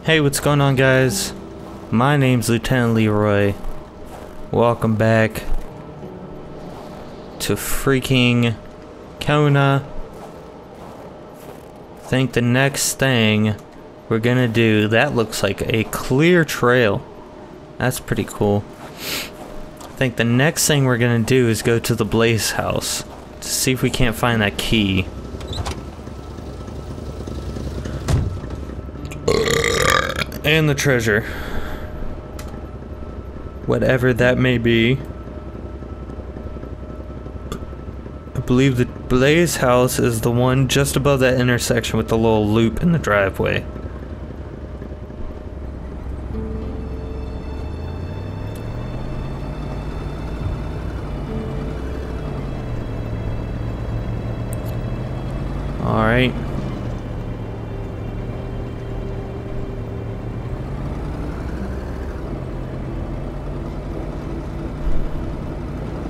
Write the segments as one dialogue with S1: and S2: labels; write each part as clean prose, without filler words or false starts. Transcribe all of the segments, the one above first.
S1: Hey, what's going on, guys? My name's Lieutenant Leroy. Welcome back to freaking Kona. I think the next thing we're gonna do, that looks like a clear trail. That's pretty cool. I think the next thing we're gonna do is go to the Blaze house to see if we can't find that key. And the treasure. Whatever that may be. I believe the Blaze house is the one just above that intersection with the little loop in the driveway. Alright.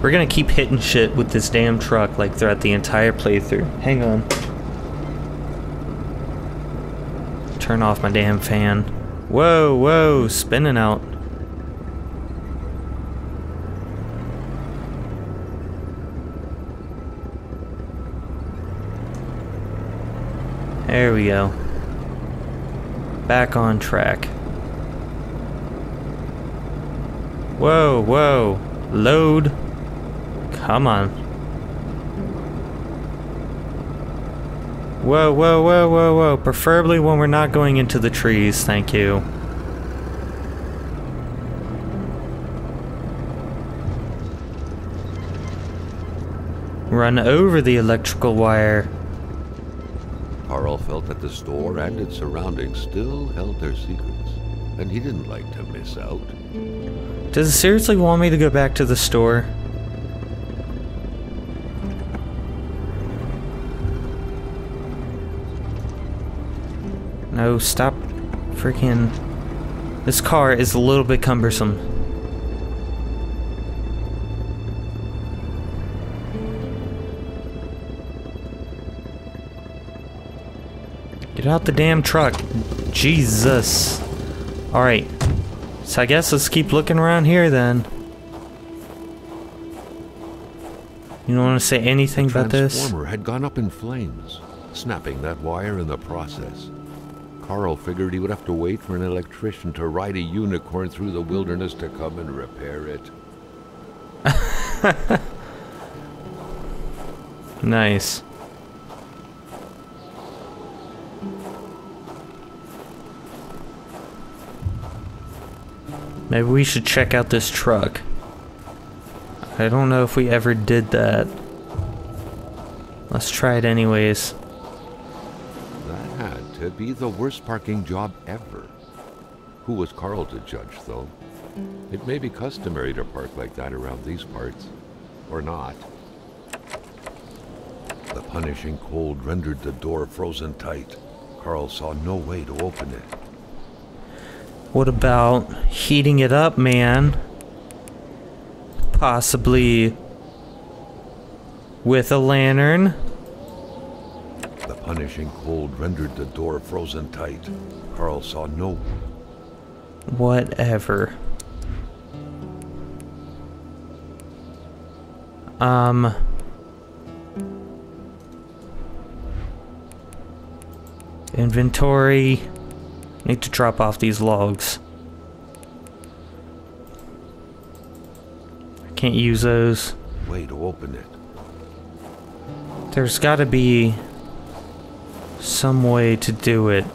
S1: We're gonna keep hitting shit with this damn truck like throughout the entire playthrough. Hang on. Turn off my damn fan. Whoa, whoa, spinning out. There we go. Back on track. Whoa, whoa. Load. Come on. Whoa, whoa, whoa, whoa, whoa. Preferably when we're not going into the trees, thank you. Run over the electrical wire.
S2: Carl felt that the store and its surroundings still held their secrets, and he didn't like to miss out.
S1: Does it seriously want me to go back to the store? No, stop freaking... This car is a little bit cumbersome. Get out the damn truck. Jesus. Alright. So I guess let's keep looking around here then. You don't want to say anything about this?
S2: The transformer had gone up in flames, snapping that wire in the process. Carl figured he would have to wait for an electrician to ride a unicorn through the wilderness to come and repair it.
S1: Nice. Maybe we should check out this truck. I don't know if we ever did that. Let's try it anyways.
S2: That had to be the worst parking job ever. Who was Carl to judge, though? It may be customary to park like that around these parts. Or not. The punishing cold rendered the door frozen tight. Carl saw no way to open it.
S1: What about heating it up, man? Possibly with a lantern?
S2: The punishing cold rendered the door frozen tight. Carl saw no...
S1: Whatever. Inventory. Need to drop off these logs. I can't use those.
S2: Way to open it.
S1: There's gotta be some way to do it.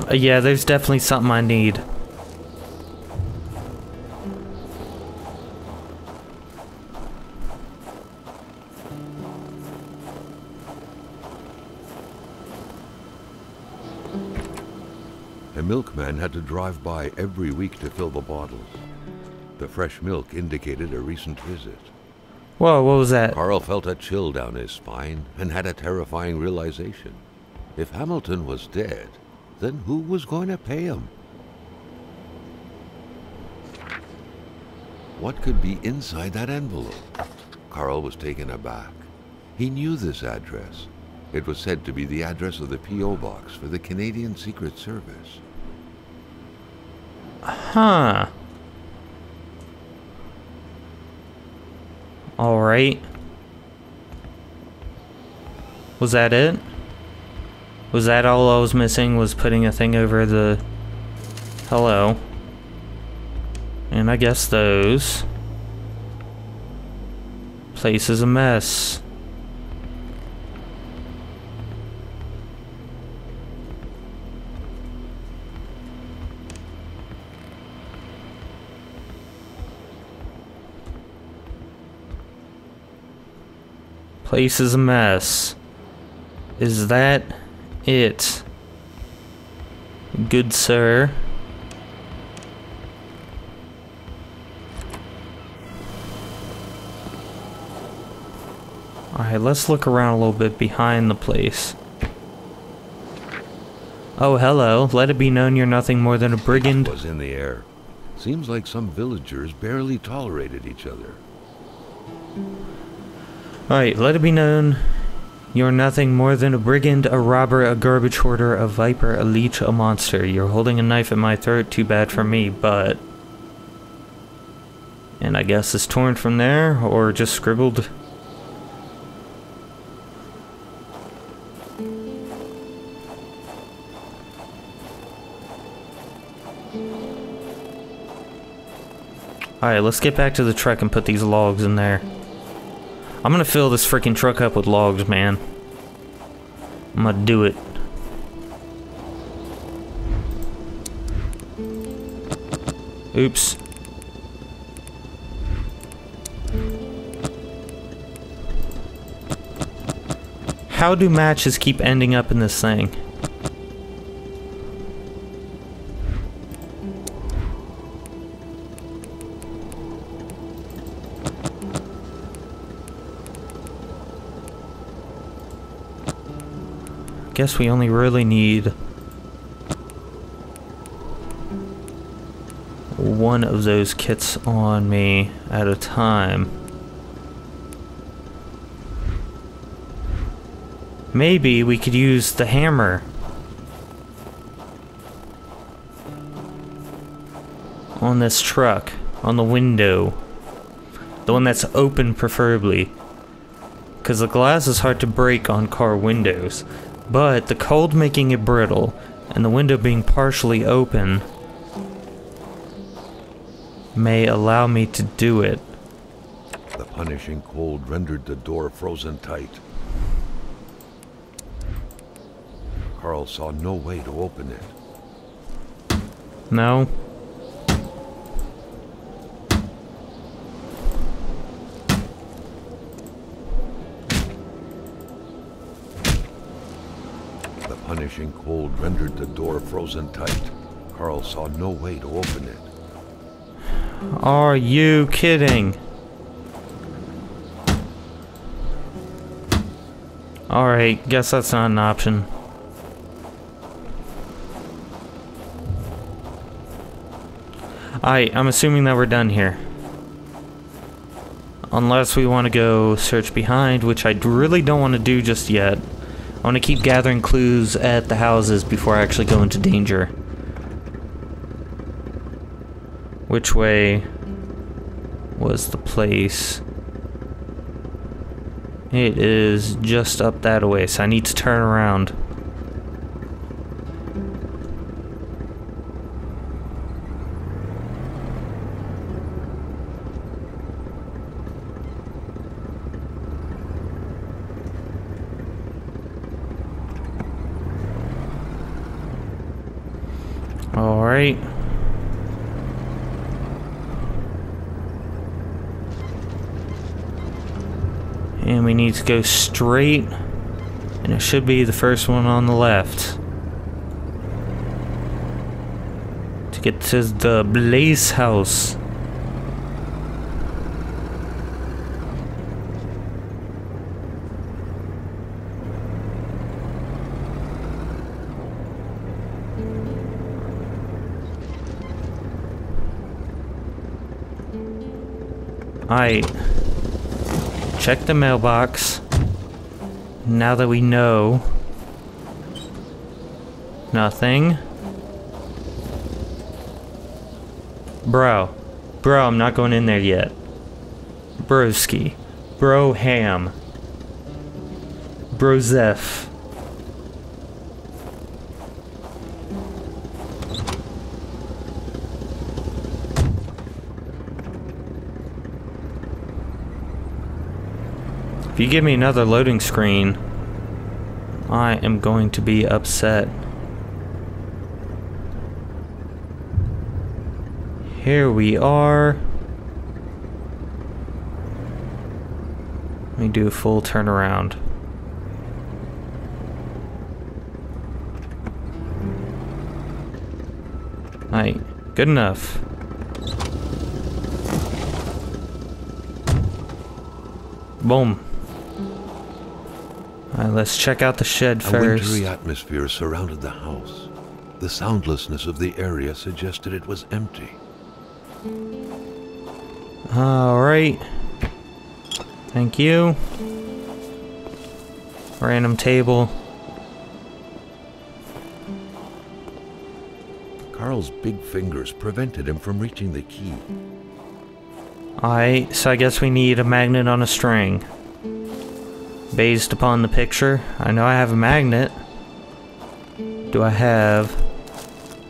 S1: Yeah, there's definitely something I need.
S2: A milkman had to drive by every week to fill the bottles. The fresh milk indicated a recent visit.
S1: Whoa, what was that?
S2: Carl felt a chill down his spine and had a terrifying realization. If Hamilton was dead, then who was going to pay him? What could be inside that envelope? Carl was taken aback. He knew this address. It was said to be the address of the P.O. box for the Canadian Secret Service.
S1: Huh. Alright. Was that it? Was that all I was missing, was putting a thing over the... Hello. And I guess those... Place is a mess. Place is a mess. Is that it? Good sir. Alright, let's look around a little bit behind the place. Oh, hello. Let it be known you're nothing more than a brigand.
S2: Was in the air. Seems like some villagers barely tolerated each other.
S1: Alright, let it be known you're nothing more than a brigand, a robber, a garbage hoarder, a viper, a leech, a monster. You're holding a knife at my throat, too bad for me, but... And I guess it's torn from there, or just scribbled. Alright, let's get back to the truck and put these logs in there. I'm gonna fill this freaking truck up with logs, man. I'm gonna do it. Oops. How do matches keep ending up in this thing? Guess we only really need one of those kits on me at a time. Maybe we could use the hammer on this truck, on the window. The one that's open preferably. Because the glass is hard to break on car windows. But the cold making it brittle, and the window being partially open, may allow me to do it.
S2: The punishing cold rendered the door frozen tight. Carl saw no way to open it.
S1: No?
S2: The punishing cold rendered the door frozen tight. Carl saw no way to open it.
S1: Are you kidding? Alright, guess that's not an option. I'm assuming that we're done here. Unless we want to go search behind, which I really don't want to do just yet. I want to keep gathering clues at the houses before I actually go into danger. Which way was the place? It is just up that way, so I need to turn around. Alright. And we need to go straight, and it should be the first one on the left. To get to the Blaze house. Alright. Check the mailbox. Now that we know. Nothing. Bro. Bro, I'm not going in there yet. Broski. Bro ham. Brozef. If you give me another loading screen, I am going to be upset. Here we are. Let me do a full turnaround. Alright, good enough. Boom. Alright, let's check out the shed first.
S2: A wintry atmosphere surrounded the house. The soundlessness of the area suggested it was empty.
S1: Alright. Thank you. Random table.
S2: Carl's big fingers prevented him from reaching the key.
S1: Alright, so I guess we need a magnet on a string. Based upon the picture, I know I have a magnet. Do I have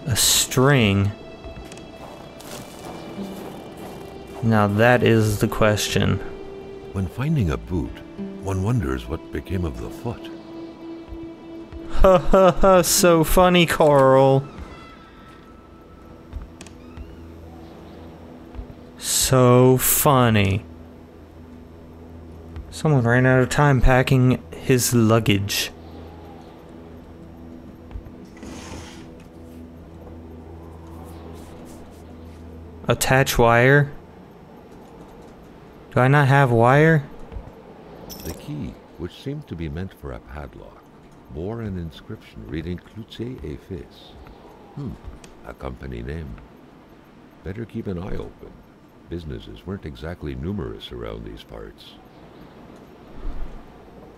S1: a string? Now that is the question.
S2: When finding a boot, one wonders what became of the foot.
S1: Ha ha ha, so funny, Carl. So funny. Someone ran out of time packing his luggage. Attach wire? Do I not have wire?
S2: The key, which seemed to be meant for a padlock, bore an inscription reading Cloutier et Fils. A company name. Better keep an eye open. Businesses weren't exactly numerous around these parts.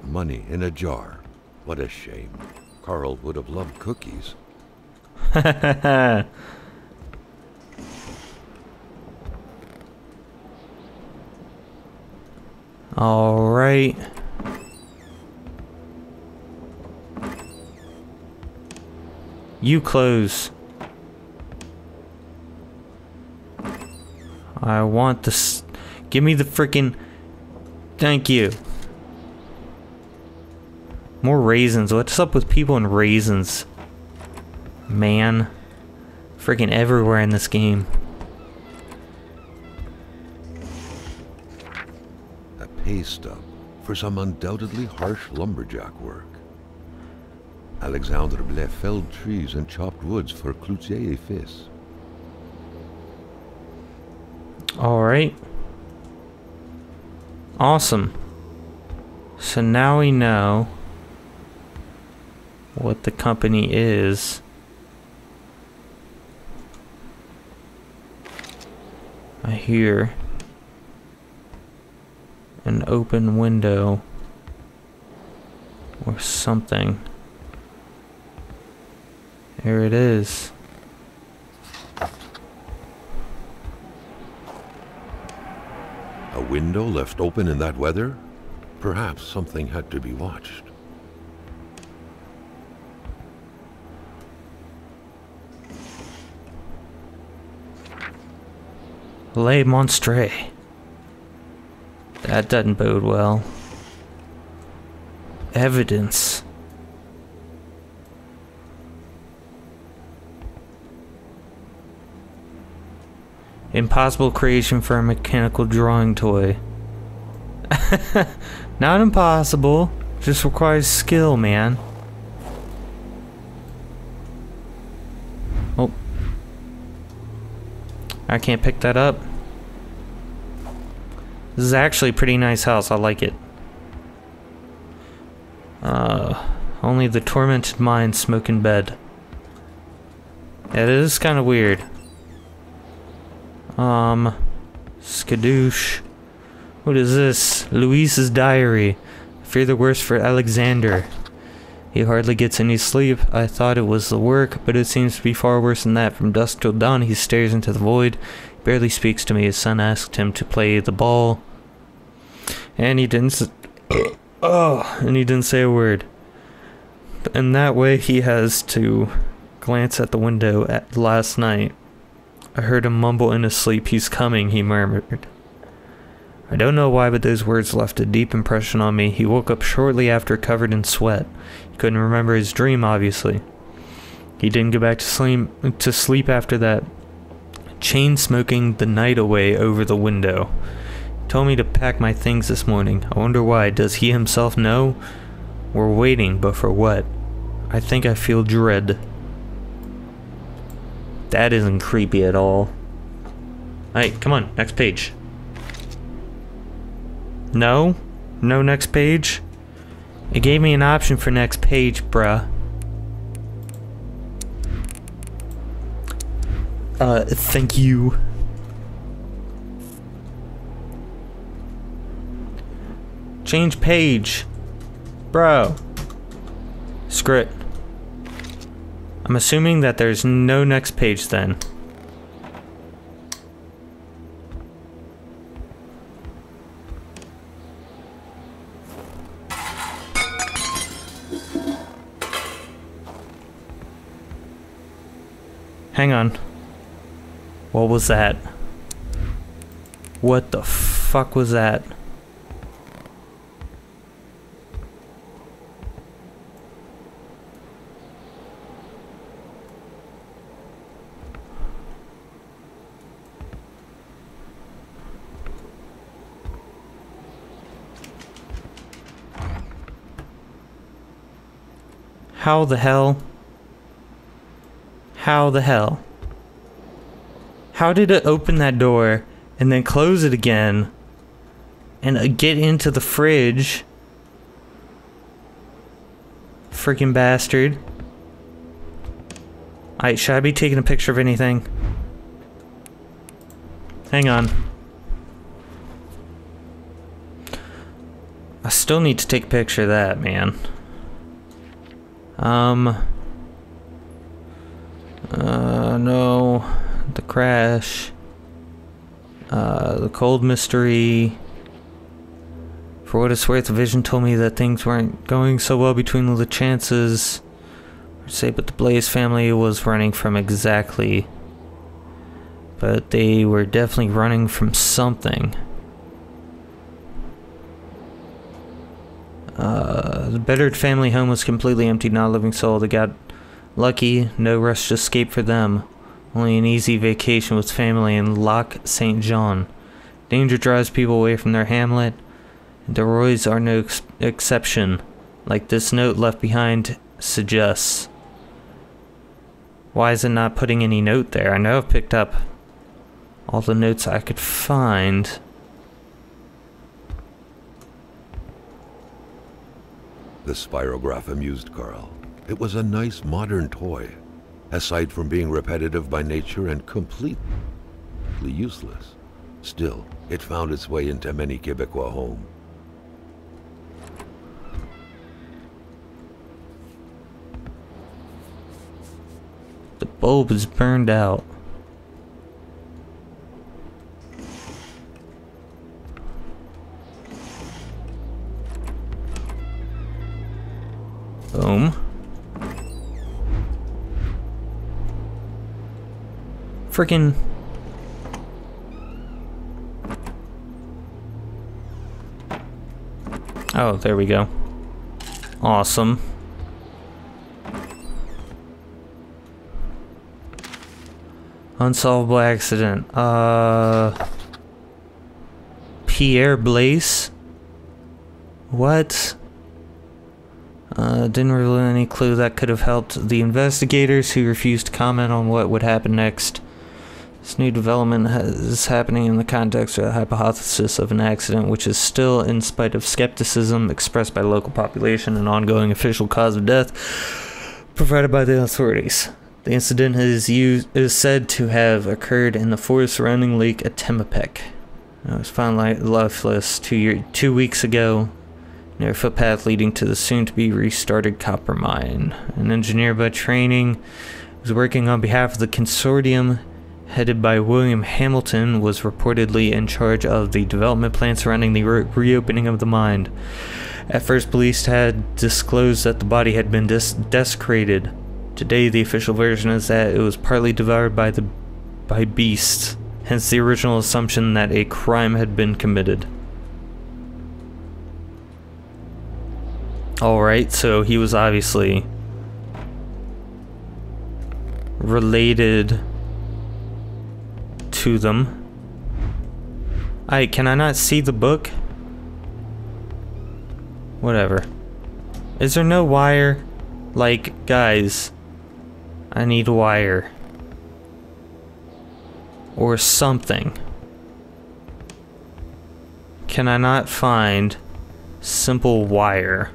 S2: Money in a jar. What a shame. Carl would have loved cookies.
S1: All right. You close. I want this. Give me the freaking. Thank you. More raisins. What's up with people and raisins? Man. Freaking everywhere in this game.
S2: A pay stub for some undoubtedly harsh lumberjack work. Alexandre Blais felled trees and chopped woods for Cloutier et Fils.
S1: Alright. Awesome. So now we know what the company is. I hear an open window or something. There it is.
S2: A window left open in that weather? Perhaps something had to be watched.
S1: Les Monstres. That doesn't bode well. Evidence. Impossible creation for a mechanical drawing toy. Not impossible. Just requires skill, man. Oh. I can't pick that up. This is actually a pretty nice house. I like it. Only the tormented mind smoke in bed. It is kind of weird. Skadoosh. What is this? Luis's diary. Fear the worst for Alexander. He hardly gets any sleep. I thought it was the work, but it seems to be far worse than that. From dusk till dawn, he stares into the void. He barely speaks to me. His son asked him to play the ball, and he didn't. And he didn't say a word. And that way, he has to glance at the window at last night. I heard him mumble in his sleep. He's coming, he murmured. I don't know why, but those words left a deep impression on me. He woke up shortly after, covered in sweat. He couldn't remember his dream, obviously. He didn't go back to sleep after that. Chain smoking the night away over the window. He told me to pack my things this morning. I wonder why. Does he himself know? We're waiting, but for what? I think I feel dread. That isn't creepy at all. Alright, come on, next page. No? No next page? It gave me an option for next page, bruh. Thank you. Change page. Bro. Screw it. I'm assuming that there's no next page then. Hang on. What was that? What the fuck was that? How the hell? How the hell? How did it open that door and then close it again and get into the fridge? Freaking bastard. Alright, should I be taking a picture of anything? Hang on. I still need to take a picture of that, man. No. The crash. The cold mystery. For what it's worth, the vision told me that things weren't going so well between the chances. But the Blaze family was running from exactly. But they were definitely running from something. The Bedard family home was completely empty, not a living soul. They got lucky, no rush to escape for them. Only an easy vacation with family in Lac Saint Jean. Danger drives people away from their hamlet. The Leroys are no exception, like this note left behind suggests. Why is it not putting any note there? I know I've picked up all the notes I could find.
S2: The spirograph amused Carl. It was a nice modern toy, aside from being repetitive by nature and completely useless. Still, it found its way into many Quebecois homes.
S1: The bulb is burned out. Boom. Freaking. Oh, there we go. Awesome. Unsolvable accident. Pierre Blaise? What? Didn't reveal any clue that could have helped the investigators, who refused to comment on what would happen next. This new development is happening in the context of a hypothesis of an accident, which is still, in spite of skepticism expressed by the local population, an ongoing official cause of death provided by the authorities. The incident is said to have occurred in the forest surrounding Lake Atemapek. It was found lifeless 2 weeks ago. near a footpath leading to the soon-to-be restarted copper mine. An engineer by training who was working on behalf of the consortium headed by William Hamilton was reportedly in charge of the development plan surrounding the reopening of the mine. At first, police had disclosed that the body had been desecrated. Today, the official version is that it was partly devoured by beasts, hence the original assumption that a crime had been committed. Alright, so he was obviously related to them. Can I not see the book? Whatever. Is there no wire? Like, guys, I need wire. Or something. Can I not find simple wire?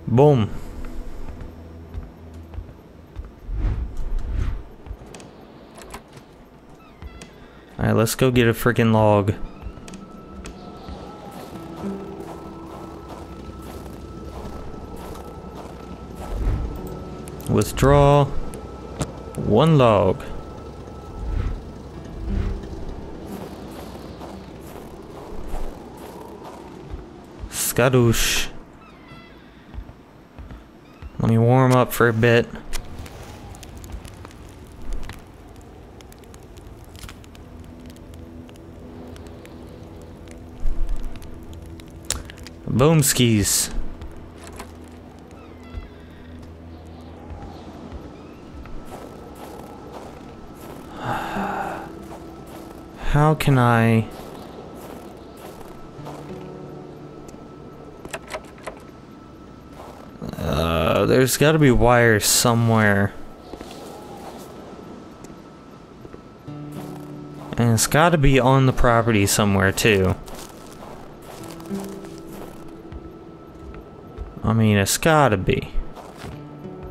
S1: Boom. Alright, let's go get a freaking log. Withdraw 1 log. Skadoosh. Let me warm up for a bit. Boom skis. How can I... there's gotta be wire somewhere. And it's gotta be on the property somewhere too. I mean, it's gotta be.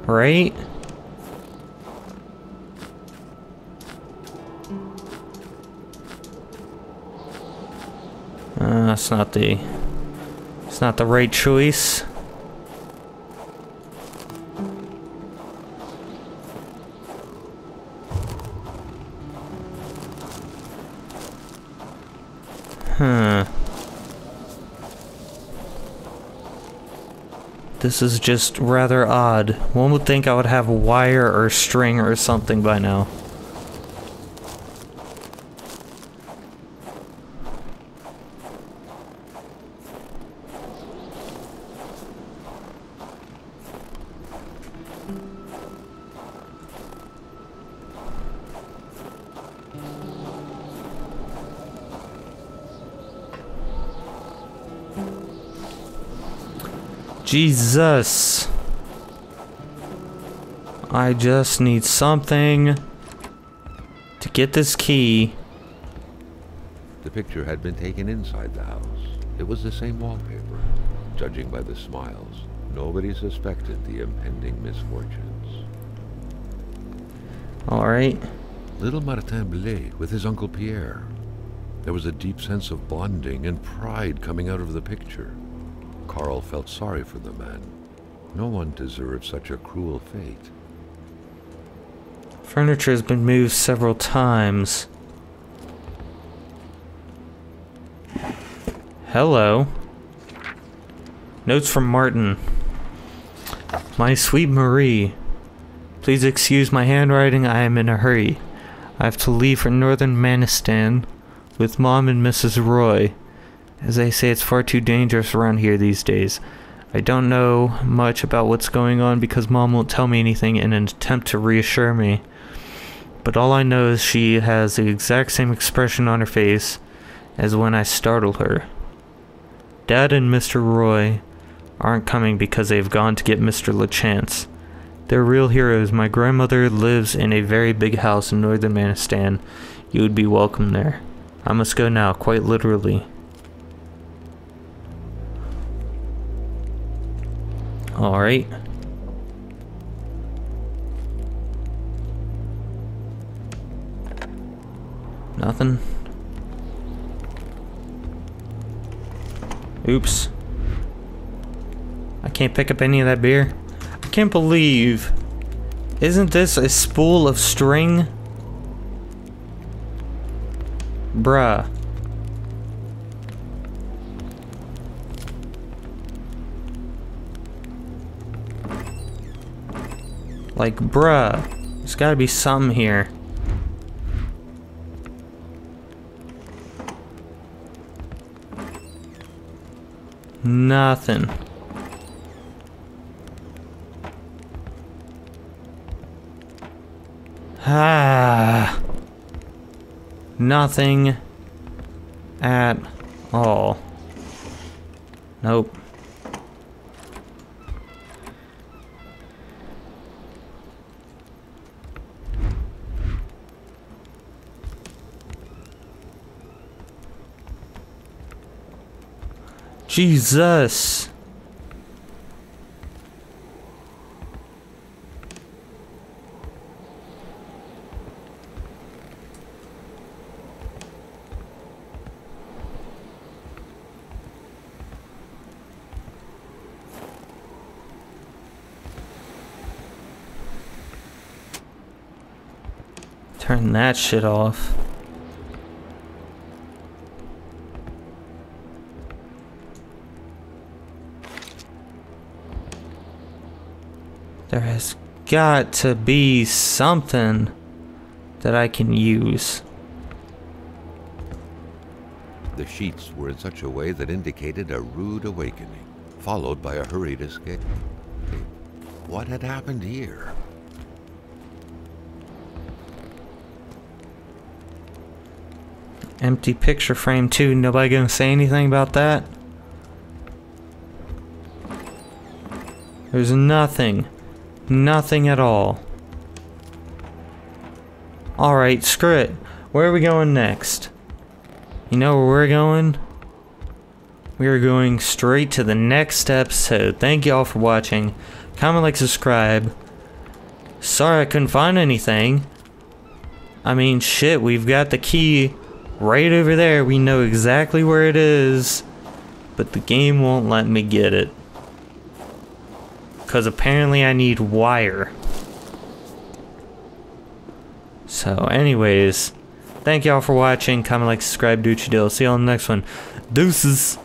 S1: Right? It's not the right choice. Huh. This is just rather odd. One would think I would have wire or string or something by now. Jesus. I just need something to get this key.
S2: The picture had been taken inside the house. It was the same wallpaper. Judging by the smiles, nobody suspected the impending misfortunes.
S1: Alright.
S2: Little Martin Blais with his Uncle Pierre. There was a deep sense of bonding and pride coming out of the picture. Carl felt sorry for the man. No one deserved such a cruel fate.
S1: Furniture has been moved several times. Hello. Notes from Martin. My sweet Marie, please excuse my handwriting, I am in a hurry. I have to leave for northern Manistan with Mom and Mrs. Roy. As they say, it's far too dangerous around here these days. I don't know much about what's going on because Mom won't tell me anything in an attempt to reassure me. But all I know is she has the exact same expression on her face as when I startled her. Dad and Mr. Roy aren't coming because they've gone to get Mr. LeChance. They're real heroes. My grandmother lives in a very big house in northern Manistan. You would be welcome there. I must go now, quite literally. Alright. Nothing. Oops. I can't pick up any of that beer. I can't believe. Isn't this a spool of string? Bruh. Like, bruh. There's gotta be something here. Nothing. Ah. Nothing at all. Nope. Jesus. Turn that shit off. There has got to be something that I can use.
S2: The sheets were in such a way that indicated a rude awakening, followed by a hurried escape. What had happened here?
S1: Empty picture frame too. Nobody gonna say anything about that? There's nothing. Nothing at all. Alright, screw it. Where are we going next? You know where we're going? We are going straight to the next episode. Thank you all for watching. Comment, like, subscribe. Sorry I couldn't find anything. I mean, shit, we've got the key right over there. We know exactly where it is. But the game won't let me get it. Because apparently I need wire. So anyways, thank y'all for watching. Comment, like, subscribe, do what you do. See you on the next one. Deuces.